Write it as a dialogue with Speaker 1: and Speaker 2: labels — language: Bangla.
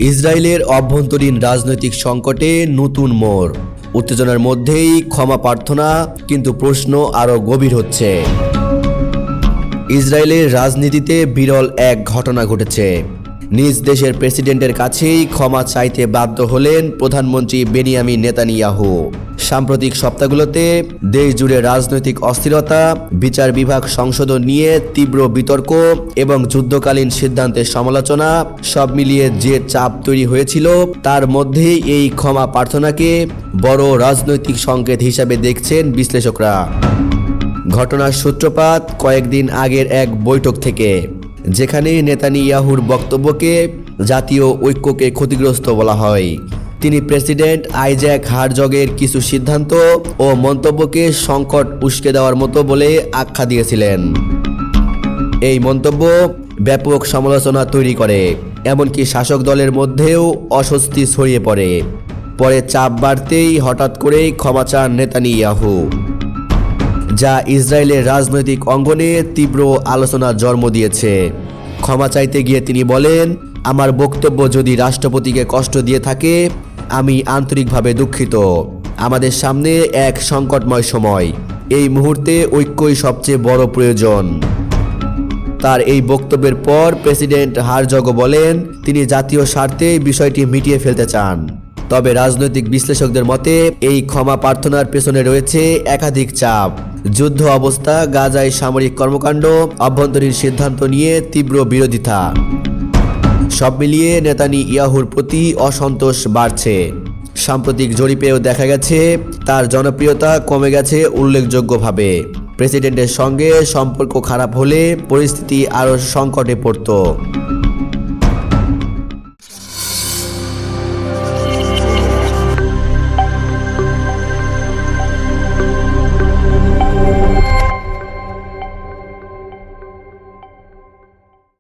Speaker 1: ইসরায়েলের অভ্যন্তরীণ রাজনৈতিক সংকটে নতুন মোড়। উত্তেজনার মধ্যেই ক্ষমা প্রার্থনা, কিন্তু প্রশ্ন আরও গভীর হচ্ছে। ইসরায়েলের রাজনীতিতে বিরল এক ঘটনা ঘটেছে। নিজ দেশের প্রেসিডেন্টের কাছেই ক্ষমা চাইতে বাধ্য হলেন প্রধানমন্ত্রী বেনিয়ামিন নেতানিয়াহু। সাম্প্রতিক সপ্তাহগুলোতে দেশ জুড়ে রাজনৈতিক অস্থিরতা, বিচার বিভাগ সংশোধন নিয়ে তীব্র বিতর্ক এবং যুদ্ধকালীন সিদ্ধান্তের সমালোচনা সব মিলিয়ে যে চাপ তৈরি হয়েছিল, তার মধ্যেই এই ক্ষমা প্রার্থনাকে বড় রাজনৈতিক সংকেত হিসাবে দেখছেন বিশ্লেষকরা। ঘটনার সূত্রপাত কয়েকদিন আগের এক বৈঠক থেকে, যেখানে নেতানিয়াহুর বক্তব্যকে জাতীয় ঐক্যকে ক্ষতিগ্রস্ত বলা হয়। তিনি প্রেসিডেন্ট আইজ্যাক হারজগের কিছু সিদ্ধান্ত ও মন্তব্যকে সংকট উস্কে দেওয়ার মতো বলে আখ্যা দিয়েছিলেন। এই মন্তব্য ব্যাপক সমালোচনা তৈরি করে, এমনকি শাসক দলের মধ্যেও অস্বস্তি ছড়িয়ে পড়ে। পরে চাপ বাড়তেই হঠাৎ করেই ক্ষমা চান নেতানিয়াহু, যা ইসরায়েলের রাজনৈতিক অঙ্গনে তীব্র আলোচনার জন্ম দিয়েছে। ক্ষমা চাইতে গিয়ে তিনি বলেন, আমার বক্তব্য যদি রাষ্ট্রপতিকে কষ্ট দিয়ে থাকে, আমি আন্তরিকভাবে দুঃখিত। আমাদের সামনে এক সংকটময় সময়, এই মুহূর্তে ঐক্যই সবচেয়ে বড় প্রয়োজন। তার এই বক্তব্যের পর প্রেসিডেন্ট হারজগ বলেন, তিনি জাতীয় স্বার্থে বিষয়টি মিটিয়ে ফেলতে চান। তবে রাজনৈতিক বিশ্লেষকদের মতে এই ক্ষমা প্রার্থনার পেছনে রয়েছে একাধিক চাপ। যুদ্ধ অবস্থা, গাজায় সামরিক কর্মকাণ্ড, অভ্যন্তরীণ সিদ্ধান্ত নিয়ে তীব্র বিরোধিতা, সব মিলিয়ে নেতানিয়াহুর প্রতি অসন্তোষ বাড়ছে। সাম্প্রতিক জরিপেও দেখা গেছে তার জনপ্রিয়তা কমে গেছে উল্লেখযোগ্যভাবে। প্রেসিডেন্টের সঙ্গে সম্পর্ক খারাপ হলে পরিস্থিতি আরও সংকটে পড়ত।